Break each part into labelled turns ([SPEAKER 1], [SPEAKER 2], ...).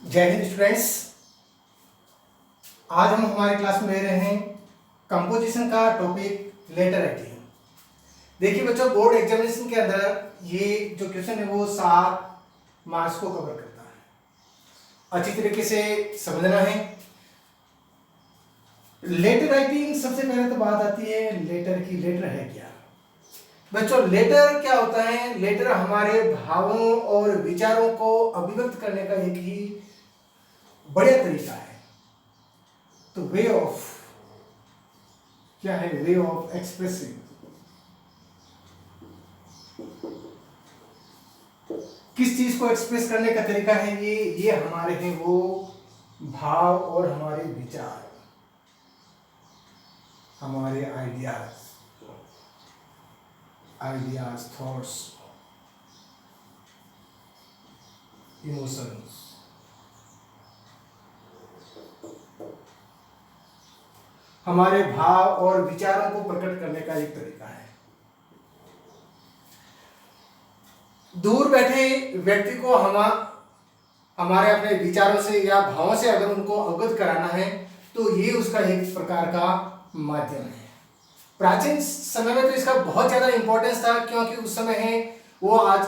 [SPEAKER 1] जय हिंद स्टूडेंट्स। आज हम हमारे क्लास में ले रहे हैं कंपोजिशन का टॉपिक लेटर राइटिंग। देखिए बच्चों, बोर्ड एग्जामिनेशन के अंदर ये जो क्वेश्चन है वो 7 मार्क्स को कवर करता है। अच्छी तरीके से समझना है। लेटर राइटिंग, सबसे पहले तो बात आती है लेटर की। लेटर है क्या बच्चों? लेटर क्या होता है? लेटर हमारे भावों और विचारों को अभिव्यक्त करने का एक ही बढ़िया तरीका है। तो वे ऑफ क्या है? Way of expressing. किस चीज को एक्सप्रेस करने का तरीका है ये हमारे हैं वो भाव और हमारे विचार, हमारे आइडियाज, थॉट्स, इमोशंस। हमारे भाव और विचारों को प्रकट करने का एक तरीका है। दूर बैठे व्यक्ति को हमारे अपने विचारों से या भावों से अगर उनको अवगत कराना है तो ये उसका एक प्रकार का माध्यम है। प्राचीन समय में तो इसका बहुत ज्यादा इंपॉर्टेंस था, क्योंकि उस समय है वो आज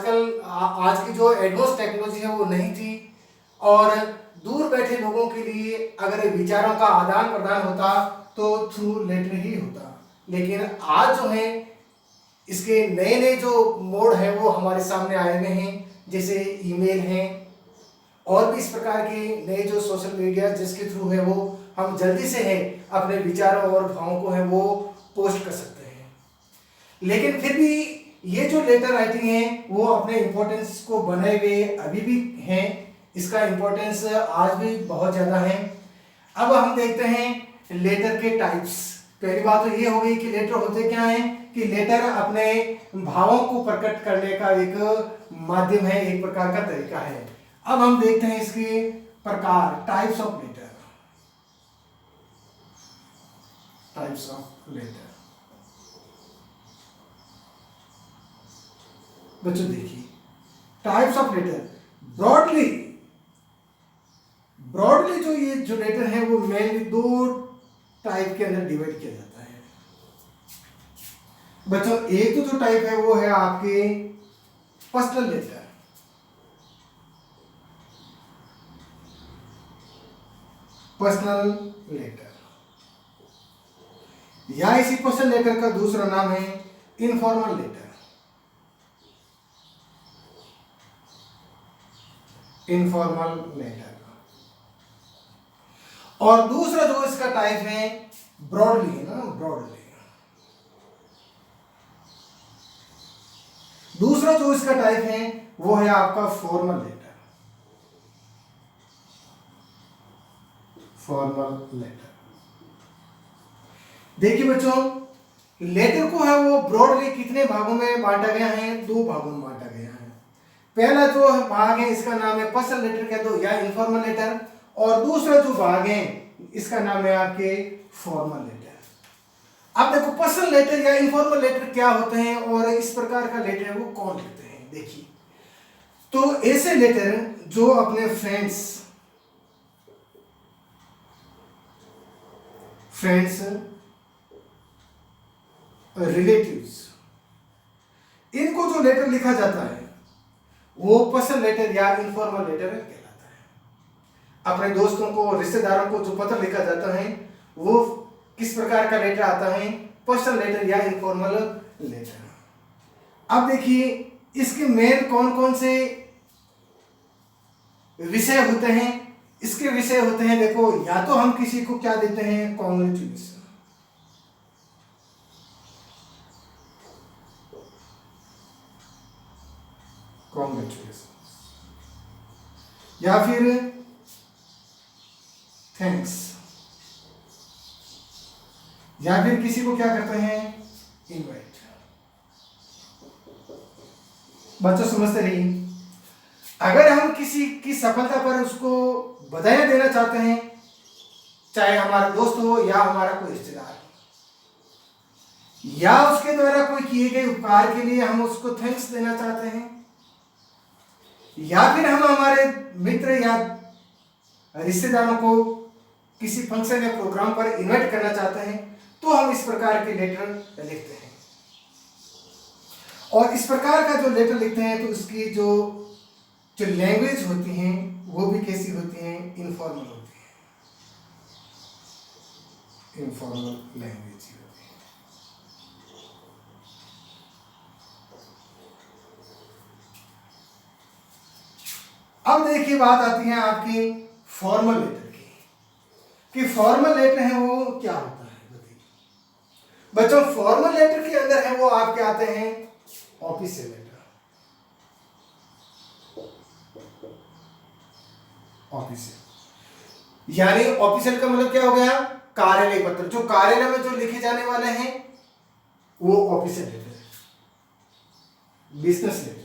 [SPEAKER 1] की जो एडवांस टेक्नोलॉजी है वो नहीं थी, और दूर बैठे लोगों के लिए अगर विचारों का आदान प्रदान होता तो थ्रू लेटर ही होता। लेकिन आज जो है इसके नए नए जो मोड है वो हमारे सामने आए हुए हैं, जैसे ईमेल हैं और भी इस प्रकार के नए जो सोशल मीडिया जिसके थ्रू है वो हम जल्दी से है अपने विचारों और भावों को है वो पोस्ट कर सकते हैं। लेकिन फिर भी ये जो लेटर राइटिंग है वो अपने इम्पोर्टेंस को बनाए हुए अभी भी हैं। इसका इम्पोर्टेंस आज भी बहुत ज़्यादा है। अब हम देखते हैं लेटर के टाइप्स। पहली बात तो ये हो गई कि लेटर होते क्या हैं, कि लेटर अपने भावों को प्रकट करने का एक माध्यम है, एक प्रकार का तरीका है। अब हम देखते हैं इसके प्रकार, types of letter. Types of letter बच्चों देखिए, टाइप्स ऑफ लेटर ब्रॉडली जो ये जो लेटर है वो मेनली 2 टाइप के अंदर डिवाइड किया जाता है। बच्चों एक तो जो टाइप है वो है आपके पर्सनल लेटर। पर्सनल लेटर या इसी पर्सनल लेटर का दूसरा नाम है इनफॉर्मल लेटर। Informal letter. और दूसरा जो इसका टाइप है ब्रॉडली है ना, ब्रॉडली। दूसरा जो इसका टाइप है वो है आपका फॉर्मल लेटर। Formal letter. देखिए बच्चों, लेटर को है वो ब्रॉडली कितने भागों में बांटा गया है? 2 भागों में बांटा गया है। पहला जो भाग है इसका नाम है पर्सनल लेटर कह दो या इनफॉर्मल लेटर, और दूसरा जो भाग है इसका नाम है आपके फॉर्मल लेटर। अब देखो पर्सनल लेटर या इनफॉर्मल लेटर क्या होते हैं और इस प्रकार का लेटर है वो कौन लिखते हैं। देखिए, तो ऐसे लेटर जो अपने फ्रेंड्स रिलेटिव्स, इनको जो लेटर लिखा जाता है वो पर्सनल लेटर या इनफॉर्मल लेटर कहलाता है। अपने दोस्तों को, रिश्तेदारों को जो पत्र लिखा जाता है वो किस प्रकार का लेटर आता है? पर्सनल लेटर या इनफॉर्मल लेटर। अब देखिए इसके मेन कौन कौन से विषय होते हैं। इसके विषय होते हैं, देखो, या तो हम किसी को क्या देते हैं? कॉन्ग्रेचुलेशन। या फिर थैंक्स, या फिर किसी को क्या करते हैं? इनवाइट। बच्चों समझते रहिए, अगर हम किसी की सफलता पर उसको बधाई देना चाहते हैं, चाहे हमारा दोस्त हो या हमारा कोई रिश्तेदार, या उसके द्वारा कोई किए गए उपकार के लिए हम उसको थैंक्स देना चाहते हैं, या फिर हम हमारे मित्र या रिश्तेदारों को किसी फंक्शन या प्रोग्राम पर इनवाइट करना चाहते हैं तो हम इस प्रकार के लेटर लिखते हैं। और इस प्रकार का जो लेटर लिखते हैं तो उसकी जो लैंग्वेज होती हैं वो भी कैसी होती हैं, इनफॉर्मल होती है, इनफॉर्मल लैंग्वेज होती है। अब देखिए बात आती है आपकी फॉर्मल लेटर की, कि फॉर्मल लेटर है वो क्या होता है। बताइए बच्चों, फॉर्मल लेटर के अंदर है वो आपके आते हैं ऑफिशियल लेटर। ऑफिशियल यानी ऑफिशियल का मतलब क्या हो गया, कार्यालय पत्र, जो कार्यालय में जो लिखे जाने वाले हैं वो ऑफिशियल लेटर है। बिजनेस लेटर,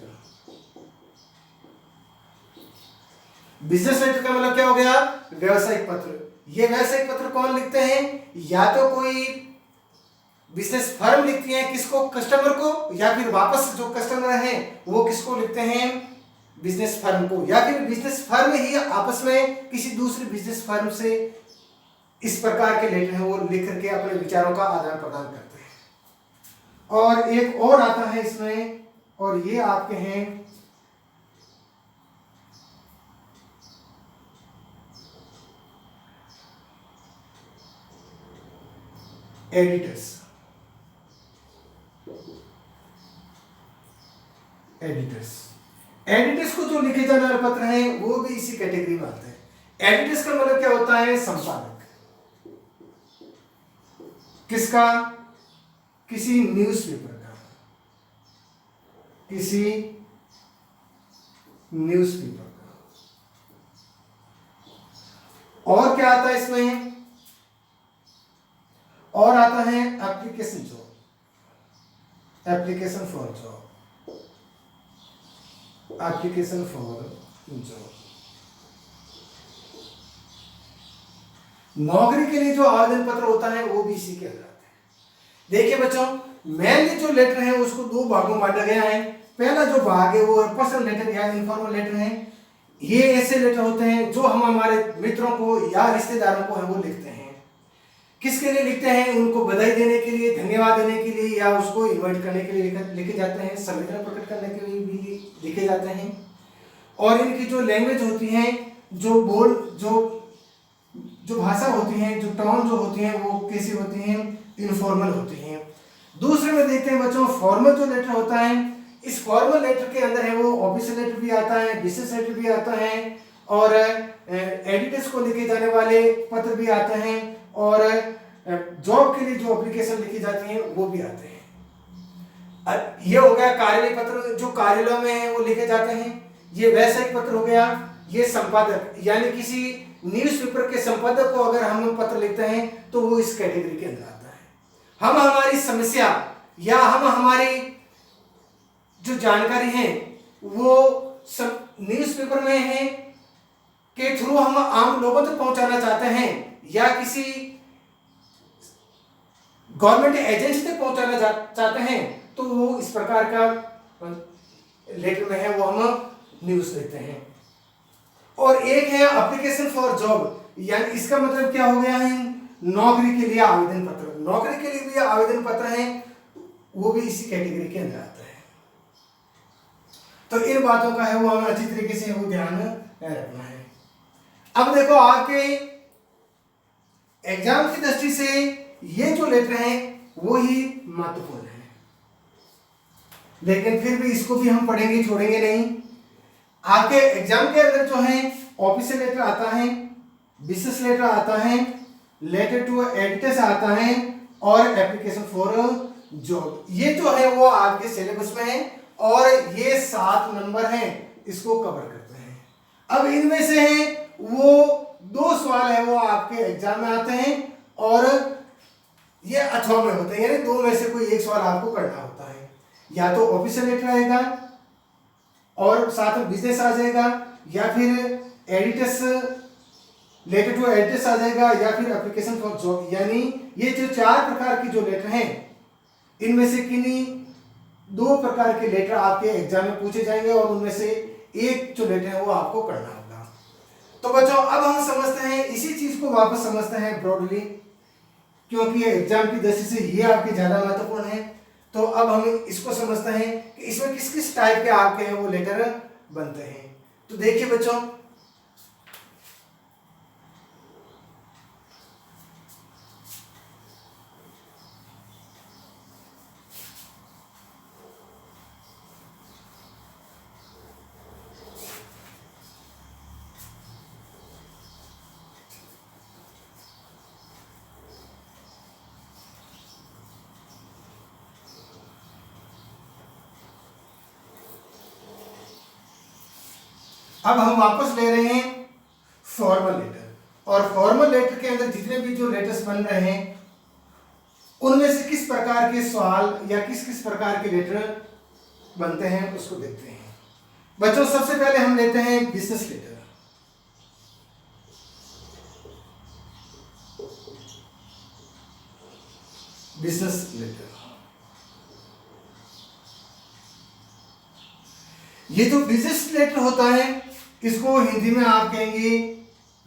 [SPEAKER 1] बिजनेस लेटर का मतलब क्या हो गया, व्यवसायिक पत्र। ये व्यवसायिक पत्र कौन लिखते हैं, या तो कोई बिजनेस फर्म लिखती है, किसको, कस्टमर को, या फिर वापस जो कस्टमर हैं वो किसको लिखते हैं, बिजनेस फर्म को, या फिर बिजनेस फर्म ही आपस में किसी दूसरी बिजनेस फर्म से इस प्रकार के लेटर हैं वो लिख करके अपने विचारों का आदान प्रदान करते हैं। और एक और आता है इसमें, और ये आपके हैं एडिटर्स। एडिटर्स को जो लिखे जाने वाले पत्र हैं वो भी इसी कैटेगरी में आते हैं। एडिटर्स का मतलब क्या होता है, संपादक। किसका, किसी न्यूज़पेपर का, किसी न्यूज़पेपर का। और क्या आता है इसमें, और आता है application job, application for job, application for job. नौकरी के लिए जो आवेदन पत्र होता है वो भी इसी के अंदर आता है। देखिए बच्चों, मेनली जो लेटर है उसको दो भागों में बांटा गया है। पहला जो भाग है वो पर्सनल लेटर या इनफॉर्मल लेटर है। ये ऐसे लेटर होते हैं जो हम हमारे मित्रों को या रिश्तेदारों को है वो लिखते हैं। किसके लिए लिखते हैं, उनको बधाई देने के लिए, धन्यवाद देने के लिए, या उसको इनवाइट करने के लिए लिखे जाते हैं, संवेदना प्रकट करने के लिए भी लिखे जाते हैं। और इनकी जो लैंग्वेज होती है, जो बोल जो भाषा होती है, जो टर्म जो होती हैं वो कैसी होती हैं, इनफॉर्मल होती हैं। दूसरे में देखते हैं बच्चों, फॉर्मल जो लेटर होता है, इस फॉर्मल लेटर के अंदर है वो ऑफिशियल लेटर भी आता है, बिजनेस लेटर भी आता है, और एडिटर्स को लिखे जाने वाले पत्र भी आते हैं, और जॉब के लिए जो एप्लीकेशन लिखी जाती हैं वो भी आते हैं। ये हो गया कार्यालय पत्र, जो कार्यालय में है वो लिखे जाते हैं। ये व्यवसायिक पत्र हो गया। ये संपादक यानी किसी न्यूज़पेपर के संपादक को अगर हम पत्र लिखते हैं तो वो इस कैटेगरी के अंदर आता है। हम हमारी समस्या या हम हमारी जो जानकारी है वो सब न्यूज़पेपर में है के थ्रू हम आम लोगों तक पहुंचाना चाहते हैं, या किसी गवर्नमेंट एजेंसी तक पहुंचाना चाहते हैं, तो वो इस प्रकार का लेटर में है वो हम न्यूज़ देते हैं। और एक है एप्लीकेशन फॉर जॉब, यानी इसका मतलब क्या हो गया है, नौकरी के लिए आवेदन पत्र। नौकरी के लिए भी आवेदन पत्र है, वो भी इसी कैटेगरी के अंदर आता है। तो इन बातों का है वो हमें अच्छी तरीके से वो ध्यान रखना है। अब देखो, आपके एग्जाम की दृष्टि से ये जो लेटर हैं वो ही महत्वपूर्ण है, लेकिन फिर भी इसको भी हम पढ़ेंगे, छोड़ेंगे नहीं। आपके एग्जाम के अंदर जो है ऑफिशियल लेटर आता है, बिजनेस लेटर आता है, लेटर टू एडिटर्स आता है, और एप्लीकेशन फॉर जॉब। ये जो है वो आपके सिलेबस में है, और ये 7 नंबर हैं, इसको कवर करते हैं। अब इनमें से है वो 2 सवाल है वो आपके एग्जाम में आते हैं, और ये अथवा में होते हैं, यानी 2 में से कोई एक सवाल आपको करना होता है। या तो ऑफिशियल लेटर आएगा और साथ में बिजनेस आ जाएगा, या फिर एडिटर्स, लेटर टू एडिटर्स आ जाएगा, या फिर एप्लीकेशन फॉर जॉब। यानी ये जो 4 प्रकार की जो लेटर हैं, इनमें से किन्हीं 2 प्रकार के लेटर आपके एग्जाम में पूछे जाएंगे, और उनमें से एक जो लेटर है वो आपको करना होगा। तो बच्चों अब हम समझते हैं इसी चीज को वापस समझते हैं ब्रॉडली, क्योंकि एग्जाम की दृष्टि से ये आपके ज्यादा महत्वपूर्ण है। तो अब हम इसको समझते हैं कि इसमें किस किस टाइप के आपके हैं वो लेटर बनते हैं। तो देखिए बच्चों, अब हम वापस ले रहे हैं फॉर्मल लेटर, और फॉर्मल लेटर के अंदर जितने भी जो लेटर्स बन रहे हैं उनमें से किस प्रकार के सवाल या किस किस प्रकार के लेटर बनते हैं उसको देखते हैं। बच्चों सबसे पहले हम लेते हैं बिजनेस लेटर। बिजनेस लेटर, ये जो बिजनेस लेटर होता है इसको हिंदी में आप कहेंगे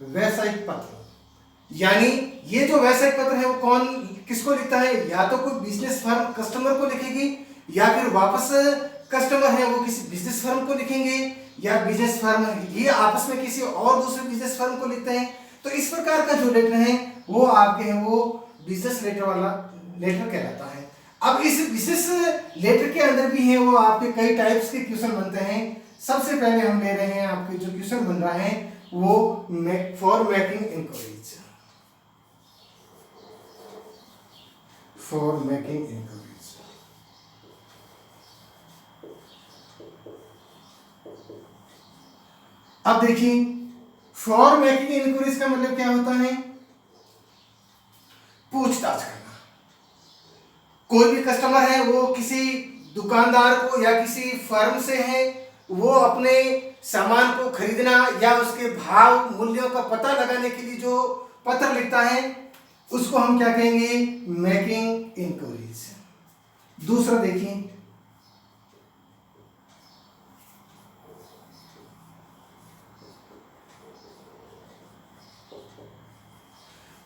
[SPEAKER 1] व्यावसायिक पत्र। यानी ये जो व्यावसायिक पत्र है वो कौन किसको लिखता है, या तो कोई बिजनेस फर्म कस्टमर को लिखेगी, या फिर वापस कस्टमर है वो किसी बिजनेस फर्म को लिखेंगे, या बिजनेस फर्म ये आपस में किसी और दूसरे बिजनेस फर्म को लिखते हैं। तो इस प्रकार का जो लेटर है वो आपके हैं वो बिजनेस लेटर वाला लेटर कहलाता है। अब इस बिजनेस लेटर के अंदर भी है वो आपके कई टाइप्स के क्वेश्चन बनते हैं। सबसे पहले हम ले रहे हैं आपके जो क्वेश्चन बन रहा है वो for making enquiries. For making enquiries, अब देखिए फॉर मेकिंग इंक्वायरीज का मतलब क्या होता है, पूछताछ करना। कोई भी कस्टमर है वो किसी दुकानदार को या किसी फर्म से है वो अपने सामान को खरीदना या उसके भाव मूल्यों का पता लगाने के लिए जो पत्र लिखता है उसको हम क्या कहेंगे, मेकिंग इंक्वायरीज। दूसरा देखिए,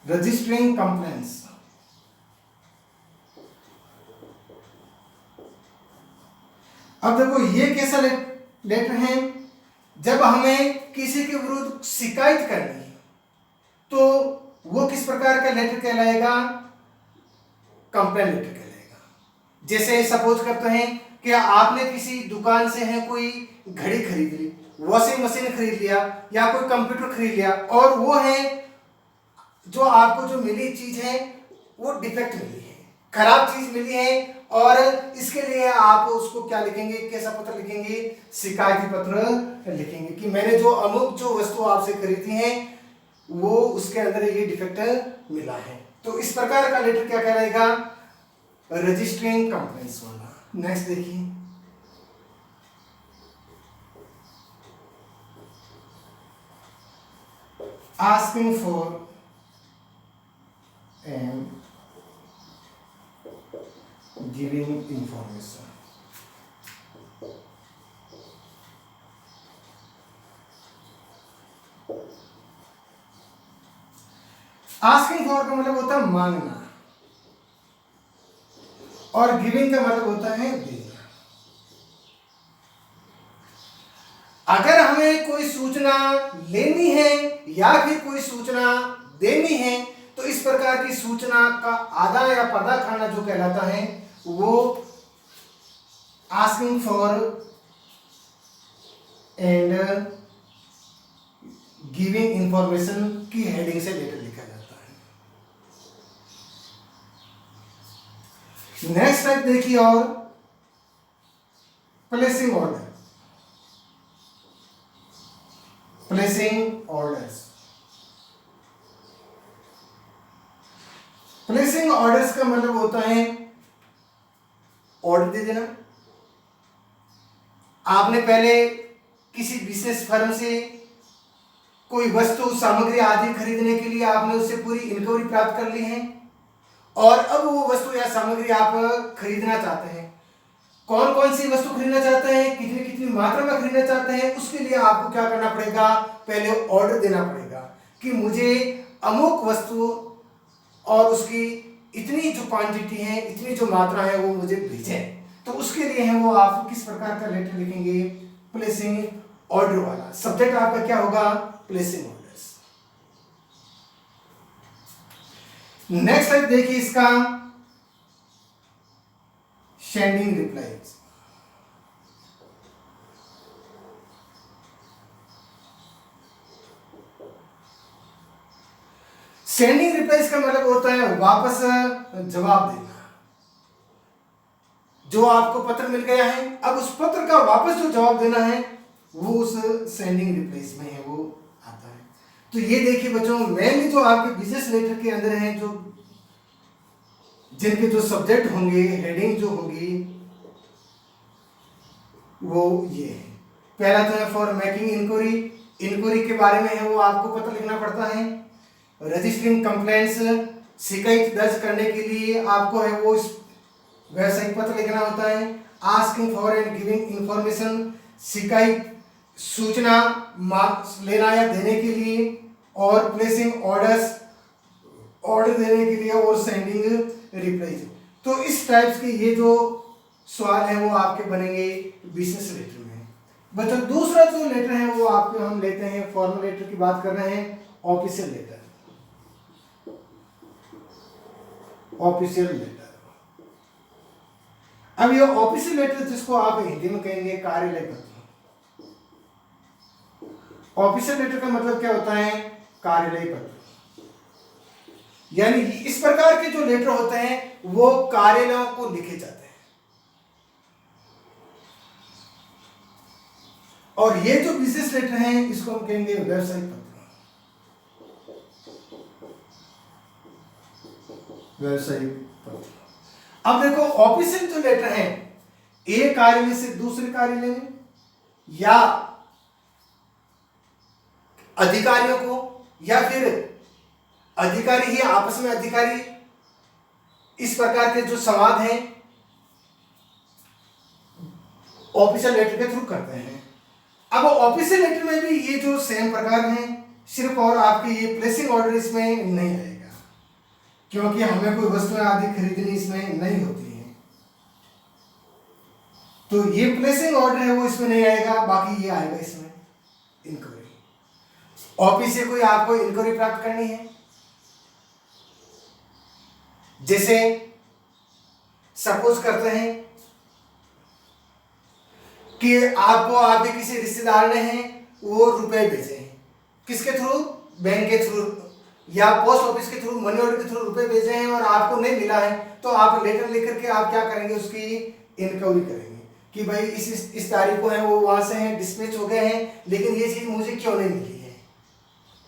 [SPEAKER 1] रजिस्टरिंग कंप्लेंट्स। अब देखो ये कैसा लेटर है, जब हमें किसी के विरुद्ध शिकायत करनी है तो वो किस प्रकार का लेटर कहलाएगा, कंप्लेंट लेटर कहलाएगा। जैसे सपोज करते हैं कि आपने किसी दुकान से है कोई घड़ी खरीद ली, वॉशिंग मशीन खरीद लिया या कोई कंप्यूटर खरीद लिया, और वो है जो आपको जो मिली चीज है वो डिफेक्ट मिली है, खराब चीज मिली है, और इसके लिए आप उसको क्या लिखेंगे, कैसा पत्र लिखेंगे, शिकायती पत्र लिखेंगे कि मैंने जो अमुक जो वस्तु आपसे खरीदी है वो उसके अंदर ये डिफेक्ट मिला है। तो इस प्रकार का लेटर क्या कहलाएगा, रजिस्टरिंग कंप्लेंट्स वाला। नेक्स्ट देखिए, asking for and giving information. Asking for का मतलब होता है मांगना, और गिविंग का मतलब होता है देना। अगर हमें कोई सूचना लेनी है या फिर कोई सूचना देनी है तो इस प्रकार की सूचना का आधा या पर्दा खाना जो कहलाता है वो asking for and giving information की हेडिंग से लेटर लिखा जाता है। नेक्स्ट टाइप देखिए, और placing order. Placing orders, placing orders का मतलब होता है ऑर्डर दे देना। आपने पहले किसी विशेष फर्म से कोई वस्तु सामग्री आदि खरीदने के लिए आपने उससे पूरी इंक्वायरी प्राप्त कर ली है, और अब वो वस्तु या सामग्री आप खरीदना चाहते हैं कौन कौन सी वस्तु खरीदना चाहते हैं, कितनी कितनी मात्रा में खरीदना चाहते हैं, उसके लिए आपको क्या करना पड़ेगा, पहले ऑर्डर देना पड़ेगा कि मुझे अमुक वस्तु और उसकी इतनी जो क्वांटिटी है, इतनी जो मात्रा है वो मुझे भेजें। तो उसके लिए है वो आप किस प्रकार का लेटर लिखेंगे, प्लेसिंग ऑर्डर वाला। सब्जेक्ट आपका क्या होगा, प्लेसिंग ऑर्डर्स। नेक्स्ट टाइप देखिए इसका, सेंडिंग रिप्लाईज। सेंडिंग रिप्लाईज का मतलब होता है वापस जवाब देना। जो आपको पत्र मिल गया है, अब उस पत्र का वापस जो जवाब देना है वो उस सेंडिंग रिप्लाईज में है, वो आता है। तो ये देखिए बच्चों, मेनली जो आपके बिजनेस लेटर के अंदर है, जो जिनके जो सब्जेक्ट होंगे, हेडिंग जो होगी वो ये है। पहला तो है फॉर मेकिंग इंक्वायरी, इंक्वायरी के बारे में है वो आपको पत्र लिखना पड़ता है। रजिस्टरिंग कंप्लेंट्स, शिकायत दर्ज करने के लिए आपको है वो व्यावसायिक पत्र लिखना होता है। Asking for and giving information, शिकायत सूचना लेना या देने के लिए। और प्लेसिंग ऑर्डर्स, ऑर्डर देने के लिए। और सेंडिंग रिप्लाईज। तो इस टाइप्स के ये जो सवाल है वो आपके बनेंगे बिजनेस लेटर में। बच्चों दूसरा जो लेटर है वो आपके हम लेते हैं, फॉर्मल लेटर की बात कर रहे हैं, ऑफिशियल लेटर। ऑफिशियल लेटर, अब ये ऑफिशियल लेटर जिसको आप हिंदी में कहेंगे कार्यालय पत्र। ऑफिशियल लेटर का मतलब क्या होता है, कार्यालय पत्र। यानी इस प्रकार के जो लेटर होते हैं वो कार्यालयों को लिखे जाते हैं। और ये जो बिजनेस लेटर हैं इसको हम कहेंगे व्यावसायिक पत्र। व्यावसायिक पत्र। अब देखो ऑफिशियल जो लेटर है, एक कार्यालय से दूसरे कार्यालय में या अधिकारियों को, या फिर अधिकारी ही आपस में अधिकारी, इस प्रकार के जो संवाद हैं ऑफिशियल लेटर के थ्रू करते हैं। अब ऑफिशियल लेटर में भी ये जो सेम प्रकार हैं, सिर्फ और आपके ये प्लेसिंग ऑर्डर इसमें नहीं आएगा, क्योंकि हमें कोई वस्तुएं आदि खरीदनी इसमें नहीं होती है। तो ये प्लेसिंग ऑर्डर है वो इसमें नहीं आएगा, बाकी ये आएगा इसमें इंक्वायरी। ऑफिस से कोई आपको इंक्वायरी प्राप्त करनी है, जैसे सपोज करते हैं कि आपको आपके किसी रिश्तेदार ने हैं वो रुपए भेजे हैं, किसके थ्रू, बैंक के थ्रू या पोस्ट ऑफिस के थ्रू, मनी ऑर्डर के थ्रू रुपए भेजे हैं और आपको नहीं मिला है, तो आप लेटर लेकर के आप क्या करेंगे, उसकी इंक्वायरी करेंगे कि भाई इस तारीख को है वो वहां से हैं, डिस्पैच हो गए हैं, लेकिन ये चीज मुझे क्यों नहीं मिली है,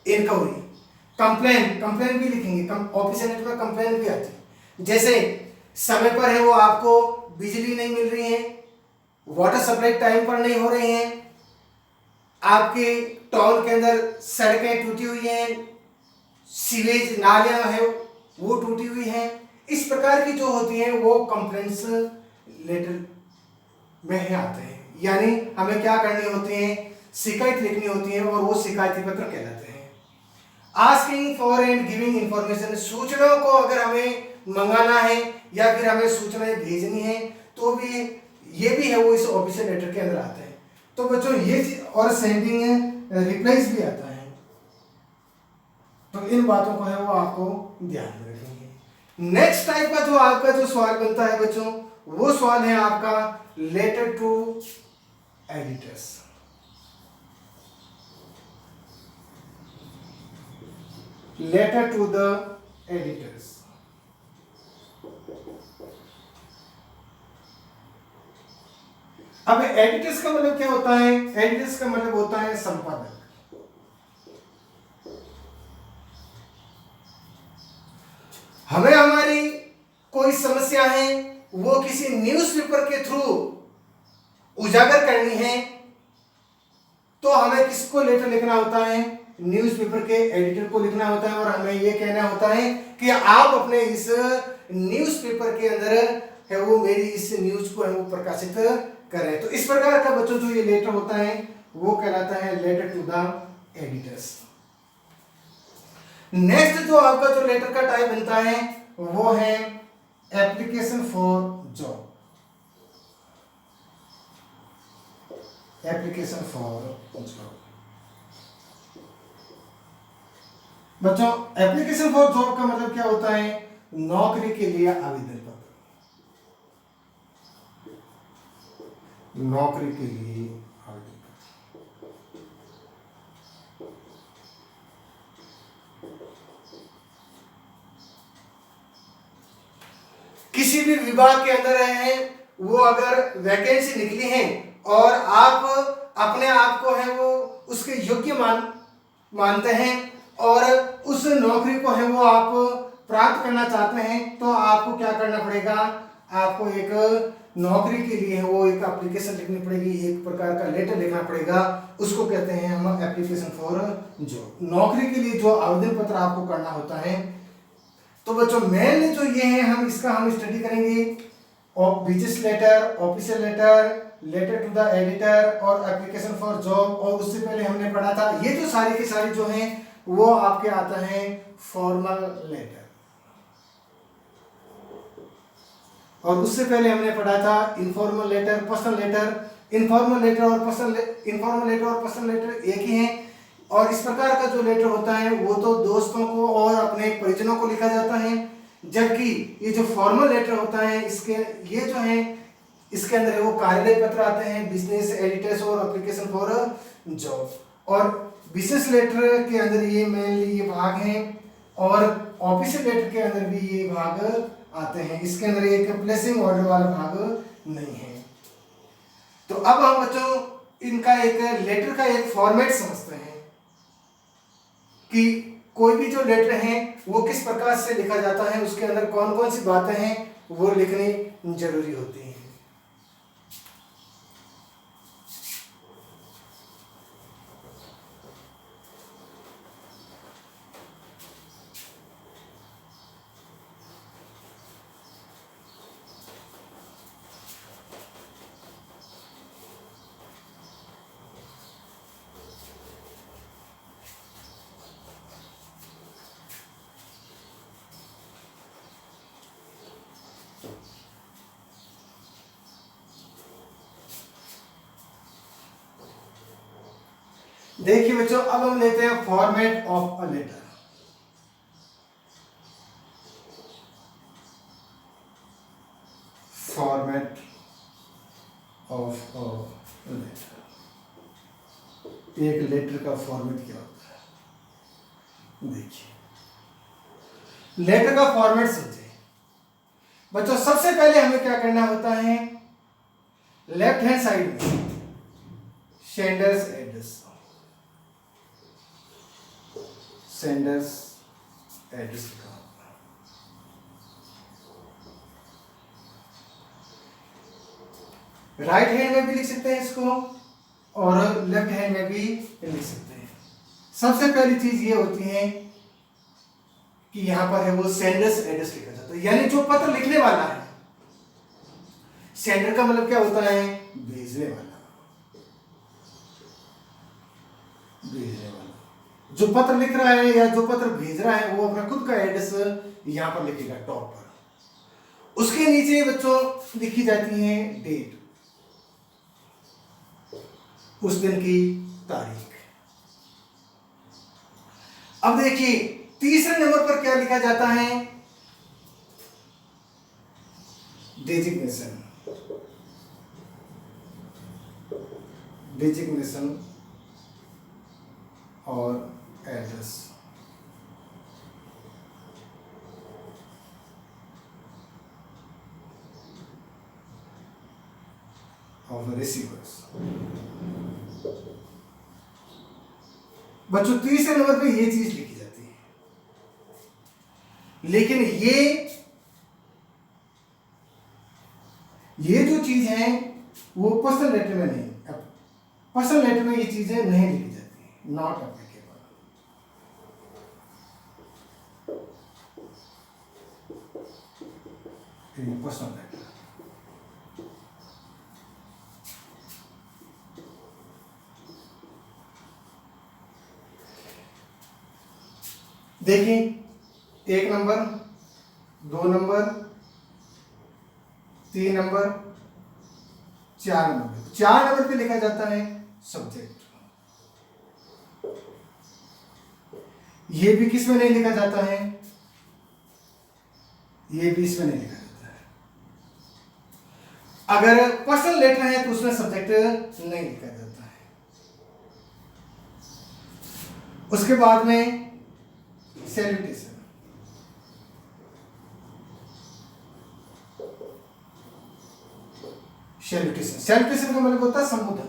[SPEAKER 1] इंक्वायरी। कंप्लेन भी लिखेंगे, ऑफिशियल लेटर में कंप्लेन भी आती है। जैसे समय पर है वो आपको बिजली नहीं मिल रही है, वाटर सप्लाई टाइम पर नहीं हो रही है, आपके टाउन के अंदर सड़कें टूटी हुई हैं, सीवेज नालियां है वो टूटी हुई हैं, इस प्रकार की जो होती हैं वो कंप्लेंट्स लेटर में आते हैं। यानी हमें क्या करनी होती है, शिकायत लिखनी होती है और वो शिकायती पत्र कहलाते हैं। Asking for and giving information, सूचनाओं को अगर हमें मंगाना है या फिर हमें सूचनाएं भेजनी है तो भी ये भी है वो इस ऑफिशियल लेटर के अंदर आते हैं। तो बच्चों ये चीज, और सेंडिंग रिप्लाईज भी आता है। तो इन बातों को है वो आपको ध्यान में रखेंगे। नेक्स्ट टाइप का जो आपका जो सवाल बनता है बच्चों, वो सवाल है आपका letter to editors. Letter to the editors. अब एडिटर्स का मतलब क्या होता है, एडिटर्स का मतलब होता है संपादक। हमें हमारी कोई समस्या है वो किसी न्यूज़पेपर के थ्रू उजागर करनी है, तो हमें किसको लेटर लिखना होता है, न्यूज़पेपर के एडिटर को लिखना होता है और हमें ये कहना होता है कि आप अपने इस न्यूज़पेपर के अंदर है वो मेरी इस न्यूज को है वो प्रकाशित कर रहे हैं। तो इस प्रकार का बच्चों जो ये लेटर होता है वो कहलाता है letter to the editors. Next जो आपका जो लेटर का टाइप बनता है वो है application for job. Application for job बच्चों, एप्लीकेशन फॉर जॉब का मतलब क्या होता है? नौकरी के लिए आवेदन पत्र। नौकरी के लिए आवेदन पत्र। किसी भी विभाग के अंदर है वो अगर वैकेंसी निकली है और आप अपने आप को है वो उसके योग्य मानते हैं और उस नौकरी को है वो आप प्राप्त करना चाहते हैं तो आपको क्या करना पड़ेगा? आपको एक नौकरी के लिए है वो एक एप्लीकेशन लिखनी पड़ेगी, एक प्रकार का लेटर लिखना पड़ेगा। उसको कहते हैं हम एप्लीकेशन फॉर जॉब। नौकरी के लिए जो आवेदन पत्र आपको करना होता है। तो बच्चों मेनली जो ये है हम स्टडी करेंगे business letter, official letter, letter to the editor और एप्लीकेशन फॉर जॉब। और उससे पहले हमने पढ़ा था ये जो सारी की सारी जो हैं वो आपके आता है फॉर्मल लेटर। और उससे पहले हमने पढ़ा था informal letter, personal letter. Informal letter और पर्सनल लेटर एक ही हैं। और इस प्रकार का जो लेटर होता है वो तो दोस्तों को और अपने परिजनों को लिखा जाता है, जबकि ये जो फॉर्मल लेटर होता है इसके ये जो है इसके अंदर वो कार्यालय पत्र आते हैं, बिजनेस एडिटर्स और एप्लीकेशन फॉर जॉब। और बिजनेस लेटर के अंदर ये मेनली ये भाग हैं और ऑफिशियल लेटर के अंदर भी ये भाग आते हैं। इसके अंदर एक प्लेसिंग ऑर्डर वाला भाग नहीं है। तो अब हम बच्चों इनका एक लेटर का एक फॉर्मेट समझते हैं कि कोई भी जो लेटर है वो किस प्रकार से लिखा जाता है, उसके अंदर कौन कौन सी बातें हैं वो लिखनी जरूरी होती हैं। देखिए बच्चों, अब हम लेते हैं format of a letter. Format of a letter, एक लेटर का फॉर्मेट क्या होता है? देखिए लेटर का फॉर्मेट समझे बच्चों। सबसे पहले हमें क्या करना होता है? लेफ्ट हैंड साइड में सेंडर्स एड्रेस, सेंडर्स एड्रेस लिखा होगा। राइट हैंड में भी लिख सकते हैं इसको और लेफ्ट हैंड में भी लिख सकते हैं। सबसे पहली चीज ये होती है कि यहां पर है वो सेंडर्स एड्रेस लिखा जाता है, यानी जो पत्र लिखने वाला है। सेंडर का मतलब क्या होता है? भेजने वाला। भेजने वाला जो पत्र लिख रहा है या जो पत्र भेज रहा है वो अपना खुद का एड्रेस यहां पर लिखेगा टॉप पर। उसके नीचे बच्चों लिखी जाती है डेट, उस दिन की तारीख। अब देखिए तीसरे नंबर पर क्या लिखा जाता है? डेजिग्नेशन, डेजिग्नेशन और एड्रेस। Of receivers. बच्चों तीसरे नंबर पे ये चीज लिखी जाती है, लेकिन ये जो चीज है वो पर्सनल लेटर में नहीं। पर्सनल लेटर में ये चीजें नहीं लिखी जाती, नॉट एप्लीकेबल। पर्सनल लेटर देखिए 1 number, 2 number, 3 number, 4 number. 4 number पे लिखा जाता है सब्जेक्ट। ये भी किस में नहीं लिखा जाता है, ये भी इसमें नहीं लिखा जाता है। अगर पर्सनल लेटर है तो उसमें सब्जेक्ट नहीं लिखा जाता है। उसके बाद में सैल्यूटेशन। सैल्यूटेशन का मतलब होता है संबोधन।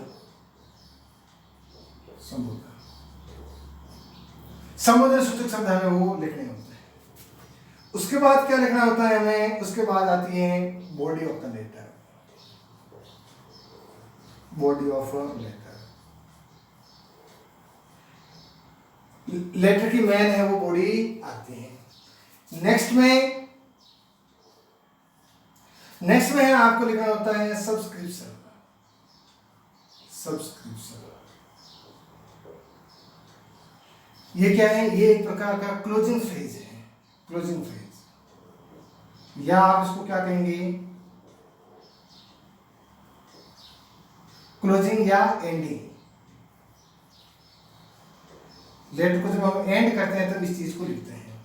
[SPEAKER 1] संबोधन सूचक शब्द हमें वो लिखने होते हैं। उसके बाद क्या लिखना होता है हमें, उसके बाद आती है body of the letter. Body of letter, letter की मेन है वो बॉडी आती है। नेक्स्ट में है आपको लिखना होता है सब्सक्रिप्शन। ये क्या है, ये एक प्रकार का क्लोजिंग फ्रेज है। क्लोजिंग फ्रेज, या आप इसको क्या कहेंगे, क्लोजिंग या एंडिंग। लेटर को जब हम एंड करते हैं तब इस चीज को लिखते हैं।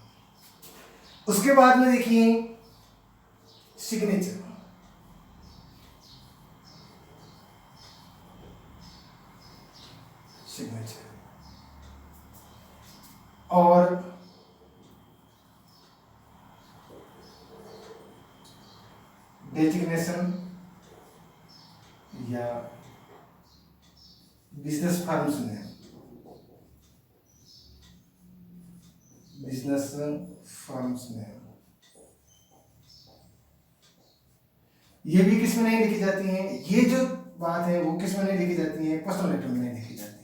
[SPEAKER 1] उसके बाद में देखिए सिग्नेचर। और डेजिग्नेशन या बिजनेस फर्म्स में, ये भी किस में नहीं लिखी जाती हैं। ये जो बात है वो किस में नहीं लिखी जाती है, पर्सनल लेटर में नहीं लिखी जाती है।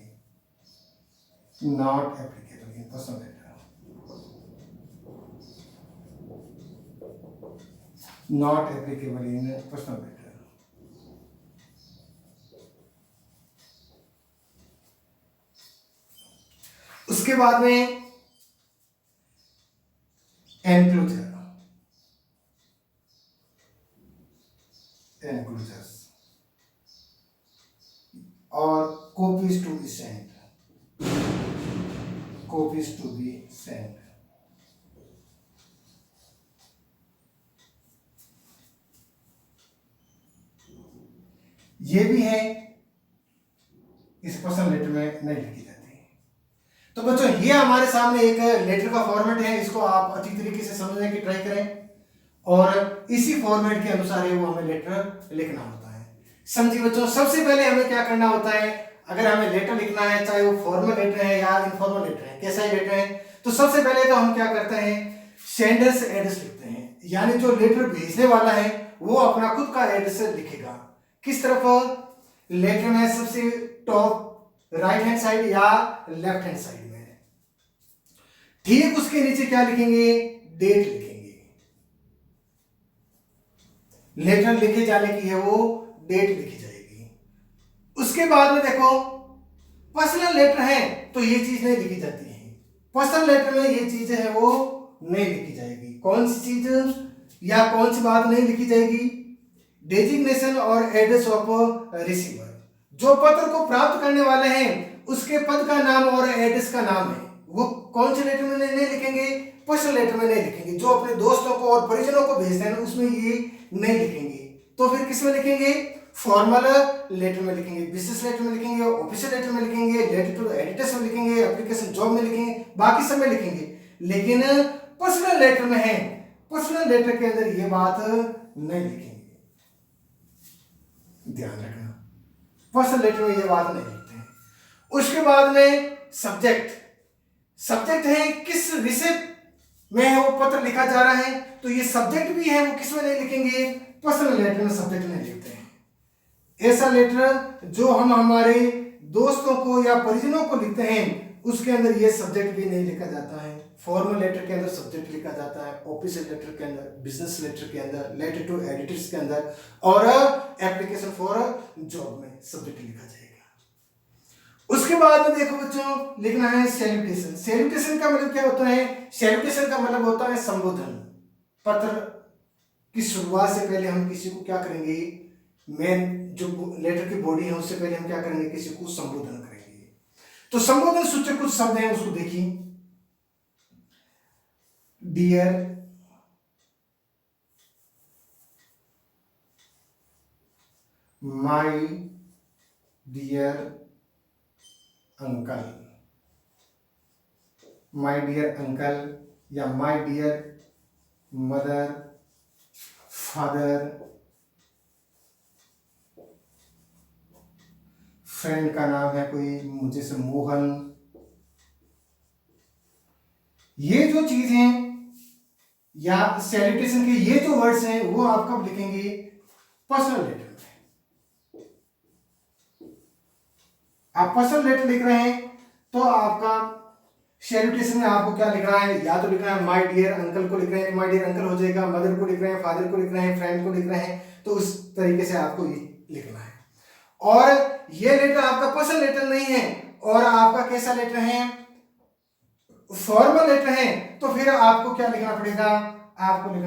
[SPEAKER 1] Not applicable in personal letter. Not applicable in personal letter. उसके बाद में एनक्लोजर। और copies to be sent. Copies to be sent. ये भी है, इस पर्सनल लेटर में नहीं लिखी जाती है। तो बच्चों ये हमारे सामने एक लेटर का फॉर्मेट है, इसको आप अच्छी तरीके से समझने की ट्राई करें और इसी फॉर्मेट के अनुसार ही वो हमें लेटर लिखना होता है। समझिए बच्चों, सबसे पहले हमें क्या करना होता है, अगर हमें लेटर लिखना है चाहे वो फॉर्मल लेटर है या इनफॉर्मल लेटर है, कैसा ही लेटर है, तो सबसे पहले तो हम क्या करते हैं, सेंडर्स एड्रेस लिखते हैं। यानी जो लेटर भेजने वाला है वो अपना खुद का एड्रेस लिखेगा। किस तरफ, लेटर में सबसे टॉप राइट हैंड साइड या लेफ्ट हैंड साइड में। ठीक उसके नीचे क्या लिखेंगे, डेट लिखेंगे। लेटर लिखे जाने की है वो डेट लिखी जाएगी। उसके बाद में देखो पर्सनल लेटर है तो ये चीज नहीं लिखी जाती है। पर्सनल लेटर में ये चीज है वो नहीं लिखी जाएगी। कौन सी चीज या कौन सी बात नहीं लिखी जाएगी, डेजिग्नेशन और एड्रेस ऑफ रिसीवर। जो पत्र को प्राप्त करने वाले हैं उसके पद का नाम और एड्रेस का नाम है, वो कौन से लेटर में नहीं लिखेंगे, पर्सनल लेटर में नहीं लिखेंगे। जो अपने दोस्तों को और परिजनों को भेजते हैं उसमें ये नहीं लिखेंगे। तो फिर किस में लिखेंगे, फॉर्मल लेटर में लिखेंगे, बिजनेस लेटर में लिखेंगे, ऑफिशियल लेटर में लिखेंगे, लेटर टू एडिटर्स में लिखेंगे, एप्लीकेशन जॉब में लिखेंगे, बाकी सब में लिखेंगे। लेकिन पर्सनल लेटर में है, पर्सनल लेटर के अंदर ये बात नहीं लिखेंगे। ध्यान रखना, पर्सनल लेटर में ये बात नहीं लिखते हैं। उसके बाद में सब्जेक्ट। सब्जेक्ट है किस विषय में है वो पत्र लिखा जा रहा है, तो ये सब्जेक्ट भी है वो किस में नहीं लिखेंगे, पर्सनल लेटर में सब्जेक्ट नहीं लिखते हैं। ऐसा लेटर जो हम हमारे दोस्तों को या परिजनों को लिखते हैं उसके अंदर ये सब्जेक्ट भी नहीं लिखा जाता है। फॉर्मल लेटर के अंदर सब्जेक्ट लिखा जाता है, ऑफिशियल लेटर के अंदर, बिजनेस लेटर के अंदर, लेटर टू एडिटर्स के अंदर और एप्लीकेशन फॉर जॉब में सब्जेक्ट लिखा जाएगा। उसके बाद में देखो बच्चों, लिखना है सैल्यूटेशन। सैल्यूटेशन का मतलब क्या होता है? सैल्यूटेशन का मतलब होता है संबोधन। पत्र की शुरुआत से पहले हम किसी को क्या करेंगे, मेन जो लेटर की बॉडी है उससे पहले हम क्या करेंगे, किसी को संबोधन करेंगे। तो संबोधन सूचक कुछ शब्द हैं, उसको देखिए। Dear, my dear uncle, my dear uncle, या my dear mother, father, friend का नाम है कोई मुझे से मोहन। ये जो चीज है या सैल्यूटेशन के ये जो वर्ड्स हैं वो आप कब लिखेंगे? पर्सनल लेटर में। आप पर्सनल लेटर लिख रहे हैं तो आपका सैल्यूटेशन में आपको क्या लिखना है? या तो लिखना है माय डियर अंकल को लिख रहे हैं, माय डियर अंकल हो जाएगा, मदर को लिख रहे हैं, फादर को लिख रहे हैं, फ्रेंड को लिख रहे हैं, तो उस तरीके से आपको ये लिखना है। और ये लेटर आपका पर्सनल लेटर नहीं है और आपका कैसा लेटर है? फॉर्मल लेटर है, तो फिर आपको क्या लिखना पड़ेगा? आपको लिखना